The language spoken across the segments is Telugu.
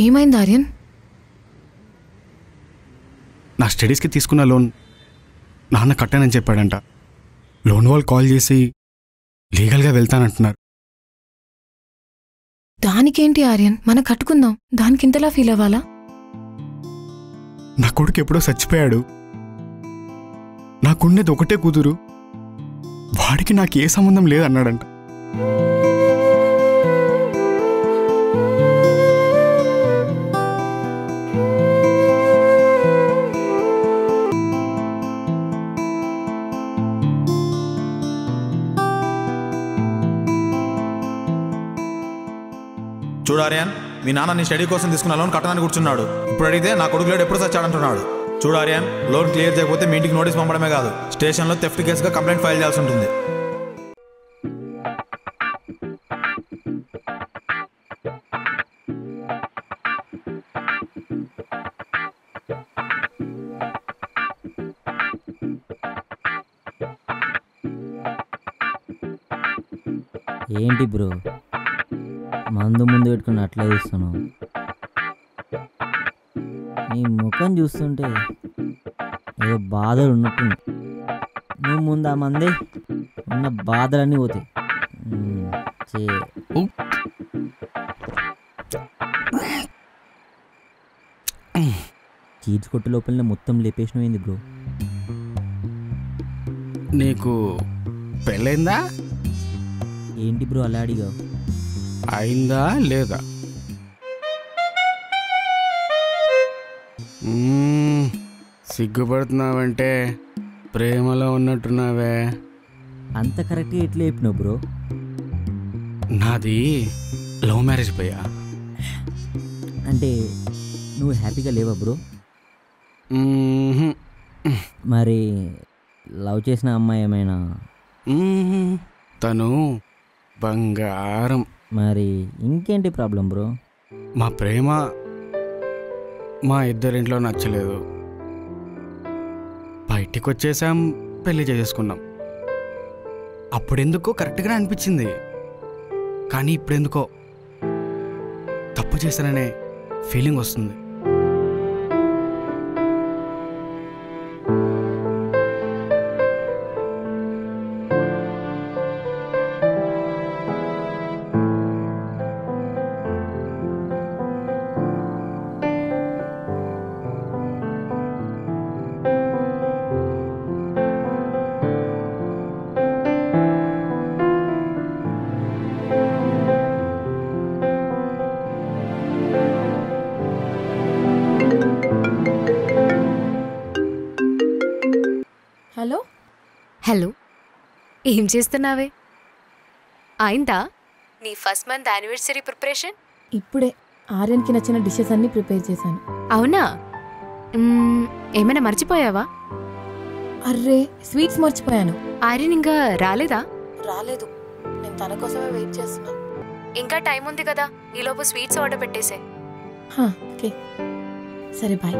ఏమైంది ఆర్యన్? నా స్టడీస్కి తీసుకున్న లోన్ నాన్న కట్టానని చెప్పాడంట. లోన్ వాళ్ళు కాల్ చేసి లీగల్గా వెళ్తానంటున్నారు. దానికేంటి ఆర్యన్, మనం కట్టుకుందాం. దానికి ఇంతలా ఫీల్ అవ్వాలా? నా కొడుకు ఎప్పుడో చచ్చిపోయాడు. నాకున్నది ఒకటే కూతురు. వాడికి నాకు ఏ సంబంధం లేదన్నాడంట. చూడు ఆర్యన్, మీ నాన్న నీ స్టడీ కోసం తీసుకున్న లోన్ కట్టడానికి కూర్చున్నాడు. ఇప్పుడు అడిగితే నా కొడుకు లేడు ఎప్పుడు చచ్చాడంటున్నాడు. చూడు ఆర్యన్, లోన్ క్లియర్ చేయకపోతే మీ ఇంటికి నోటీస్ పంపడమే కాదు, స్టేషన్లో థెఫ్ట్ కేసుగా కంప్లైంట్ ఫైల్ చేయాల్సి ఉంటుంది. ఏంటి బ్రో మందు ముందు పెట్టుకుని అట్లా చూస్తున్నావు? నీ ముఖం చూస్తుంటే ఏదో బాధలు ఉన్నట్టు. నువ్వు ముందు ఆ మంది ఉన్న బాధలన్నీ పోతాయి. చీజ్ కొట్టు లోపలనే మొత్తం లేపేసినవేంది బ్రో? నీకు పెళ్ళైందా? ఏంటి బ్రో అలా అడిగావు? అయిందా లేదా? సిగ్గుపడుతున్నావంటే ప్రేమలో ఉన్నట్టున్నావే. అంత కరెక్ట్గా ఎట్లా చెప్పినావు బ్రో? నాది లవ్ మ్యారేజ్ భయ్యా. అంటే నువ్వు హ్యాపీగా లేవా బ్రో? మరి లవ్ చేసిన అమ్మాయి ఏమైనా? తను బంగారం. మరి ఇంకేంటి ప్రాబ్లం బ్రో? మా ప్రేమ మా ఇద్దరింట్లో నచ్చలేదు. బయటికి వచ్చేసాం, పెళ్లి చేసేసుకున్నాం. అప్పుడెందుకో కరెక్ట్గానే అనిపించింది, కానీ ఇప్పుడెందుకో తప్పు చేశాననే ఫీలింగ్ వస్తుంది. హలో హలో, ఏం చేస్తున్నావే? అయిందా నీ ఫస్ట్ మంత్ యానివర్సరీ ప్రిపరేషన్? ఇప్పుడే ఆర్యన్కి నచ్చిన డిషెస్ అన్ని ప్రిపేర్ చేశాను. అవునా? ఏమైనా మర్చిపోయావా? అర్రే, స్వీట్స్ మర్చిపోయాను. ఆర్యన్ ఇంకా రాలేదా? రాలేదు, నేను తన కోసమే వెయిట్ చేస్తున్నా. ఇంకా టైం ఉంది కదా, ఈలోపు స్వీట్స్ ఆర్డర్ పెట్టేసే. ఓకే, సరే బాయ్.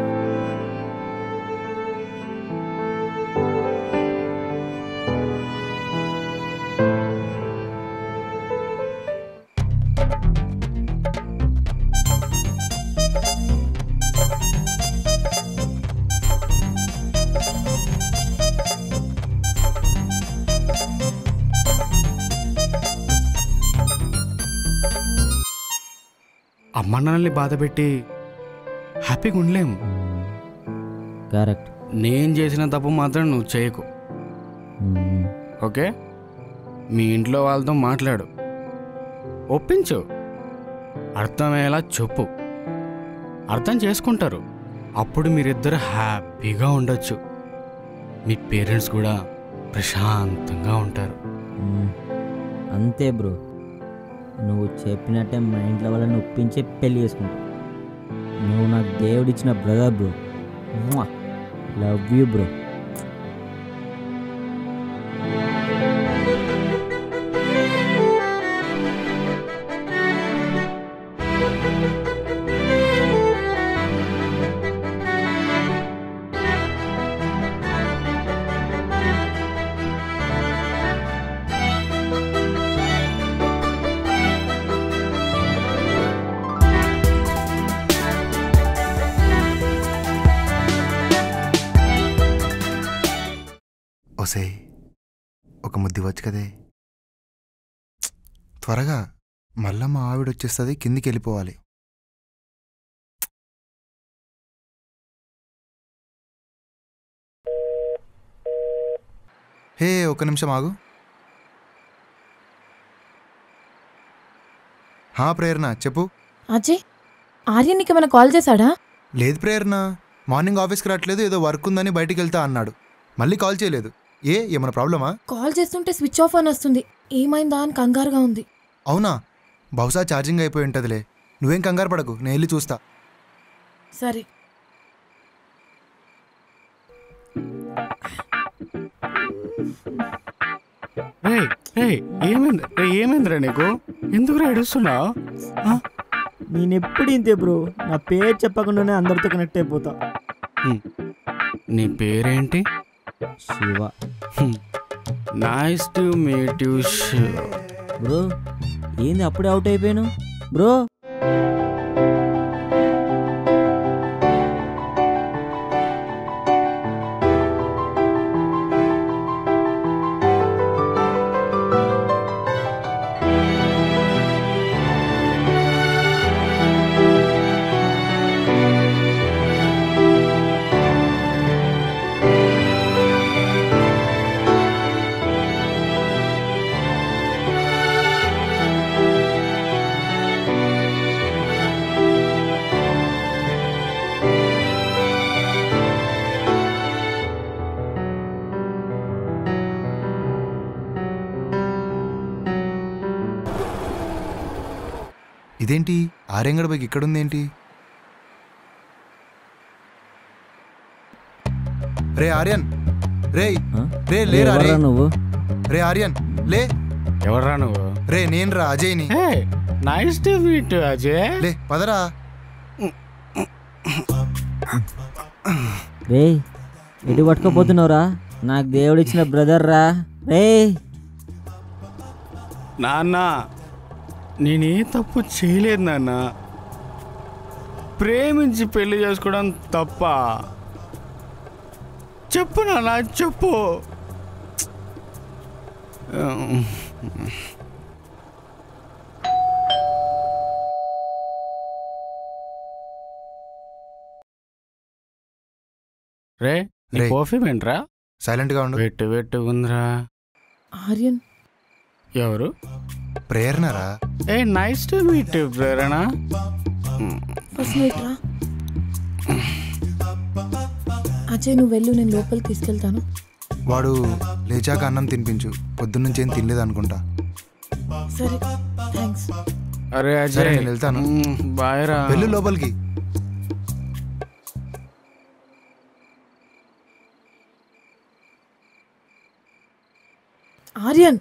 అమ్మ నాన్నల్ని బాధ పెట్టి హ్యాపీగా ఉండలేము. కరెక్ట్. నేను చేసిన తప్పు మాత్రం నువ్వు చేయకు, ఓకే? మీ ఇంట్లో వాళ్ళతో మాట్లాడు, ఒప్పించు, అర్థమయ్యేలా చెప్పు. అర్థం చేసుకుంటారు. అప్పుడు మీరిద్దరు హ్యాపీగా ఉండొచ్చు. మీ పేరెంట్స్ కూడా ప్రశాంతంగా ఉంటారు. అంతే బ్రో, నువ్వు చెప్పినట్టే మా ఇంట్లో వాళ్ళని ఒప్పించే పెళ్ళి చేసుకుంటావు. నువ్వు నాకు దేవుడిచ్చిన brother bro. Love you bro. ఒసే ఒక ముద్దు వచ్చు కదే త్వరగా, మళ్ళా మా ఆవిడ వచ్చేస్తుంది, కిందికి వెళ్ళిపోవాలి. హే ఒక నిమిషం ఆగు. ప్రేరణ చెప్పు. అజయ్, ఆర్యన్ నీకు ఏమైనా కాల్ చేశాడా? లేదు ప్రేరణ, మార్నింగ్ ఆఫీస్కి రావట్లేదు, ఏదో వర్క్ ఉందని బయటికి వెళ్తా అన్నాడు. మళ్ళీ కాల్ చేయలేదు. ఏమైనా ప్రాబ్లమా? కాల్ చేస్తుంటే స్విచ్ ఆఫ్ అని వస్తుంది. ఏమైందా అని కంగారుగా ఉంది. అవునా, బహుశా ఛార్జింగ్ అయిపోయి ఉంటుందిలే. నువ్వేం కంగారు పడకు, నేను వెళ్ళి చూస్తా. సరే. ఏమైందిరా నీకు? ఎందుకు ఏడుస్తున్నావు? నేనెప్పుడు ఇంతే బ్రో, నా పేరు చెప్పకుండానే అందరితో కనెక్ట్ అయిపోతా. నీ పేరేంటి? Shiva. Nice to meet you Shiva. Bro ఏంది అప్పుడే అవుట్ అయిపోయాను బ్రో? ఇదేంటి ఆర్యంగడ బైక్ ఇక్కడుందేంటి? రే ఆర్యన్, రే లేరా రే. నువ్వు రే ఆర్యన్ లే. ఎవరా నువ్వు? రే నేను రా, అజయ్ని. Nice to meet you Ajay. లే పదరా. రే ఎటు పట్టుకోపోతున్నావురా? నాకు దేవుడిచ్చిన బ్రదర్ రా. రే నాన్న, నేనే తప్పు చేయలేదు నాన్న. ప్రేమించి పెళ్లి చేసుకోవడం తప్ప? చెప్పు నాన్న, చెప్పు. రే నీ పర్ఫ్యూమ్ ఏంట్రా? సైలెంట్గా ఉండు. వెట్టుకుందిరా. ఆర్యన్ ఎవరు? ప్రేరణరా. Nice to meet you Prerana. First night రా. అజయ్ నువ్వు వెళ్ళు, నేను లోపలికి తీసుకెళ్తాను. వాడు లేచాక అన్నం తినిపించు, పొద్దున్నుంచి ఏం తినలేదు అనుకుంటా. సరే థ్యాంక్స్. అరే అజయ్ నేను వెళ్తాను. బాయ్ రా. వెళ్ళు లోపలికి. ఆర్యన్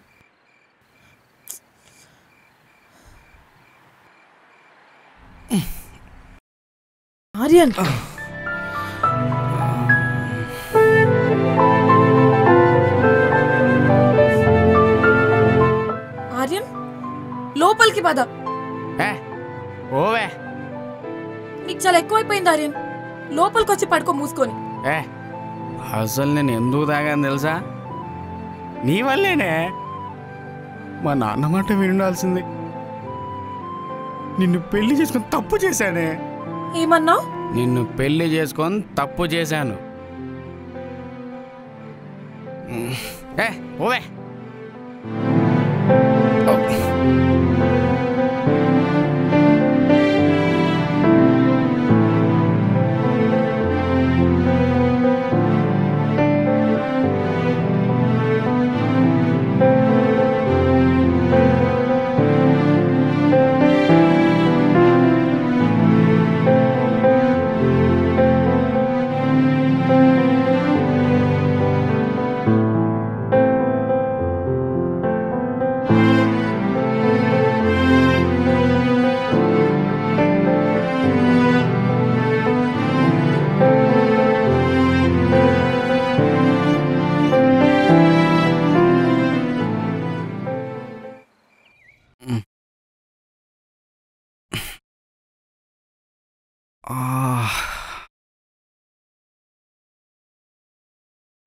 ఆర్యన్ ఆర్యన్ లోపలికి పద. ఓవే, నీకు చాలా ఎక్కువైపోయింది ఆర్యన్. లోపలికి వచ్చి పడుకో మూసుకొని. అసలు నేను ఎందుకు తాగాను తెలుసా? నీ వల్లేనే. మా నాన్న మాట వినాల్సింది. నిన్ను పెళ్లి చేసుకొని తప్పు చేశానే. ఏమన్నావు? నిన్ను పెళ్లి చేసుకొని తప్పు చేశాను. ఓవే.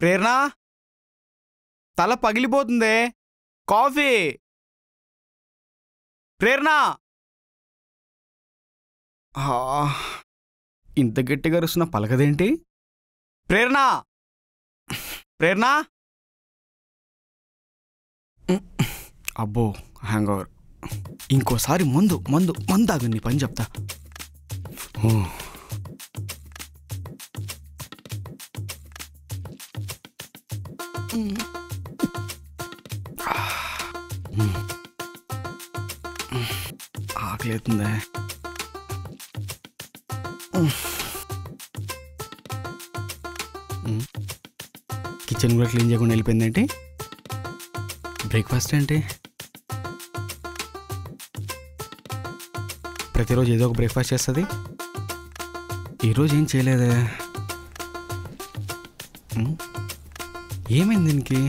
ప్రేరణ తల పగిలిపోతుందే. కాఫీ. ప్రేరణ. ఇంత గట్టిగా అరుస్తున్నా పలకదేంటి? ప్రేరణ. ప్రేరణ. అబ్బో హ్యాంగ్ ఓవర్. ఇంకోసారి మందు మందు మందాగు, నీ పని చెప్తా. ఆకలేతుందే. కిచెన్ కూడా క్లీన్ చేయకుండా వెళ్ళిపోయిందేంటి? బ్రేక్ఫాస్ట్ ఏంటి? ప్రతిరోజు ఏదో ఒక బ్రేక్ఫాస్ట్ చేస్తుంది. ఈరోజు ఏం చేయలేదే. ఏమైంది దీనికి?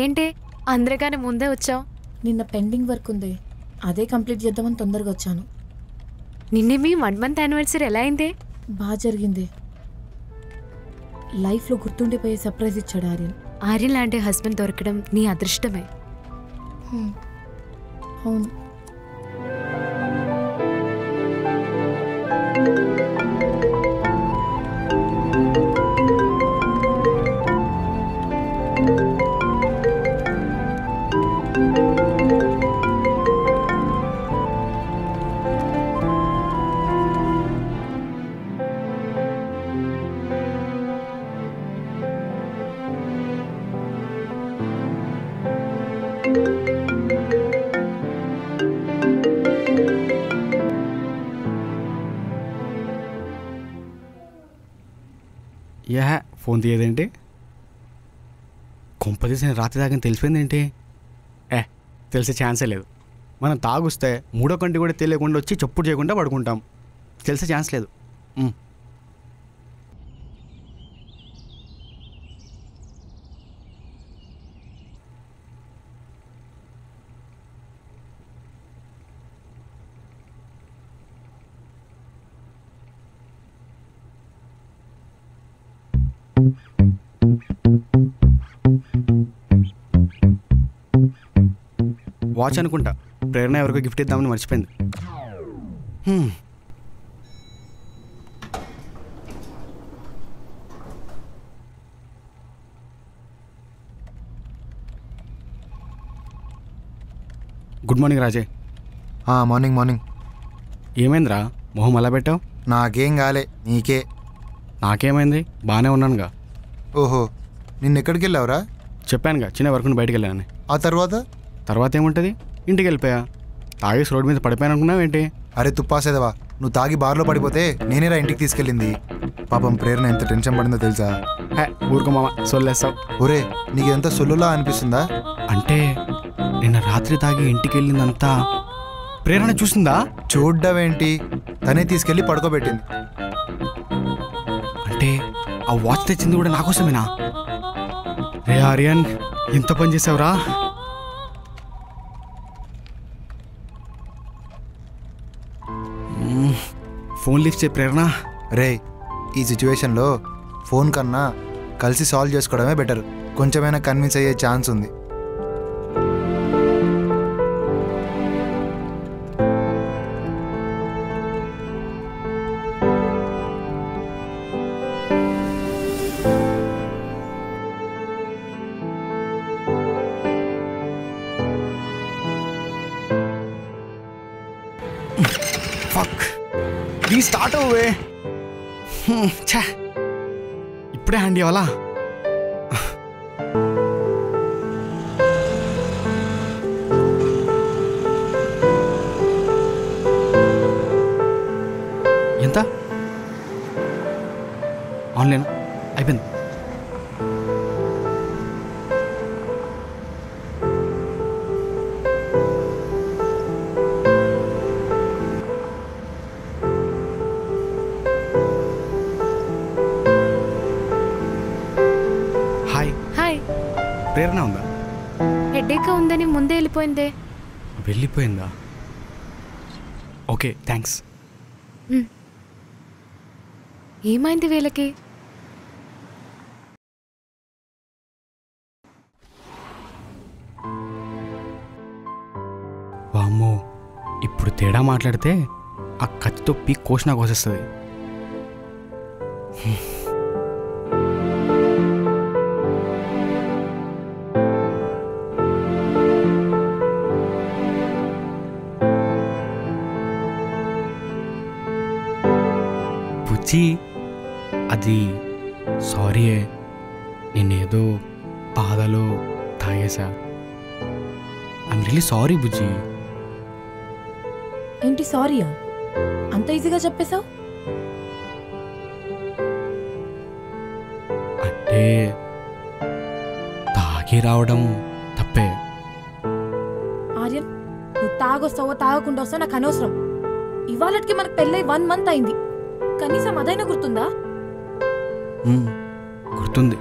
ఏంటి అందరిగానే ముందే వచ్చావు? నిన్న పెండింగ్ వర్క్ ఉంది, అదే కంప్లీట్ చేద్దామని తొందరగా వచ్చాను. నిన్నే మీ 1 month యానివర్సరీ ఎలా అయింది? బాగా జరిగింది. లైఫ్లో గుర్తుండిపోయే సర్ప్రైజ్ ఇచ్చాడు ఆర్యన్. ఆర్యన్ లాంటి హస్బెండ్ దొరకడం నీ అదృష్టమే. అవును. ఫోన్ తీయదేంటి? కొంపదీసి నేను రాత్రి దాకా తెలిసిపోయిందేంటి? తెలిసే ఛాన్సే లేదు. మనం తాగుస్తే మూడో కంటి కూడా తెలియకుండా వచ్చి చప్పుడు చేయకుండా పడుకుంటాం. తెలిసే ఛాన్స్ లేదు. వాచ్ అనుకుంటా. ప్రేరణ ఎవరికో గిఫ్ట్ ఇద్దామని మర్చిపోయింది. గుడ్ మార్నింగ్ రాజే. Morning morning. ఏమైందిరా మొహం అలా పెట్టావు? నాకేం కాలే, నీకే. నాకేమైంది? బాగానే ఉన్నానుగా. ఓహో, నిన్నెక్కడికి వెళ్ళావురా? చెప్పానుగా, చిన్న వర్క్ బయటికి వెళ్ళానని. ఆ తర్వాత? తర్వాత ఏముంటుంది, ఇంటికి వెళ్ళిపోయా. తాగేసి రోడ్డు మీద పడిపోయాను అనుకున్నావు ఏంటి? అరే తుప్పాసేదవా, నువ్వు తాగి బార్లో పడిపోతే నేనేరా ఇంటికి తీసుకెళ్ళింది. పాపం ప్రేరణ ఎంత టెన్షన్ పడిందో తెలుసా? ఊరుకో మామ, సొల్లేస్తావు. ఒరే, నీకు ఎంత సొల్లులా అనిపిస్తుందా? అంటే నిన్న రాత్రి తాగి ఇంటికి వెళ్ళిందంతా ప్రేరణ చూసిందా? చూడ్డమేంటి, తనే తీసుకెళ్ళి పడుకోబెట్టింది. అంటే ఆ వాచ్ తెచ్చింది కూడా నాకోసమేనా? రే ఆర్యన్, ఎంత పని చేసావురా? ఫోన్ లిఫ్ట్ చేయి ప్రేరణ. రే, ఈ సిచ్యువేషన్లో ఫోన్ కన్నా కలిసి సాల్వ్ చేసుకోవడమే బెటర్. కొంచెమైనా కన్విన్స్ అయ్యే ఛాన్స్ ఉంది. ఫక్, ప్లీజ్ స్టార్ట్ అవ్వే. ఇప్పుడే హ్యాండ్ ఇవ్వాలా? ఎంత ఆన్లైన్ అయిపోయింది. ప్రేరణ ఉందా? హెడేక్ ఉందని ముందే వెళ్ళిపోయిందే. వెళ్ళిపోయిందా? Okay, thanks. ఏమైంది వీళ్ళకి? వామ్మో, ఇప్పుడు తేడా మాట్లాడితే ఆ కత్తితో పీక్ కోసినా కోసేస్తుంది. బుజ్జి, అది సారీయే, నేనేదో బాధలో తాగేశా. ఐమ్ రియలీ సారీ బుజ్జి. ఏంటి సారీయా? అంత ఈజీగా చెప్పేశావు? అంటే తాగి రావడం తప్పే. ఆర్యన్, నువ్వు తాగొస్తావో తాగకుండా వస్తావో నాకు అనవసరం. ఇవాళకి మనకు పెళ్ళై 1 month అయింది. కనీసం అదైనా గుర్తుందా? గుర్తుంది.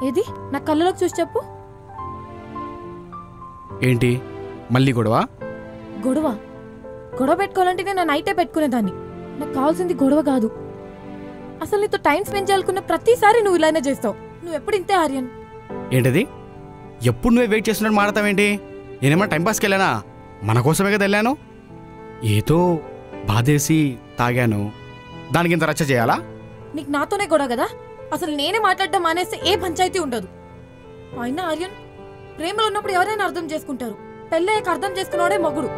ఏది నా కళ్ళలోకి చూసి చెప్పు. ఏంటి మళ్ళీ గొడవ? గొడవ గొడవ పెట్టుకోవాలంటే నేను నైటే పెట్టుకునేదాన్ని. నాకు కావాల్సింది గొడవ కాదు. అసలు నీతో టైం స్పెండ్ చేయాలనుకున్న ప్రతిసారి నువ్వు ఇలానే చేస్తావు. నువ్వు ఎప్పుడు ఇంతే ఆర్యన్. ఏంటది? ఎప్పుడు నువ్వే వెయిట్ చేస్తున్నట్టు మాడతావేంటి? నేనేమన్నా టైంపాస్కి వెళ్ళానా? మన కోసమే కదా వెళ్ళాను. ఏదో బాధేసి తాగాను, దానికి ఇంత రచ్చ చేయాలా? నీకు నాతోనే గొడవ కదా. అసలు నేనే మాట్లాడడం మానేస్తే ఏ పంచాయతీ ఉండదు. అయినా ఆర్యన్, ప్రేమలో ఉన్నప్పుడు ఎవరైనా అర్థం చేసుకుంటారు. పెళ్ళయ్యాక అర్థం చేసుకున్నాడే మగుడు.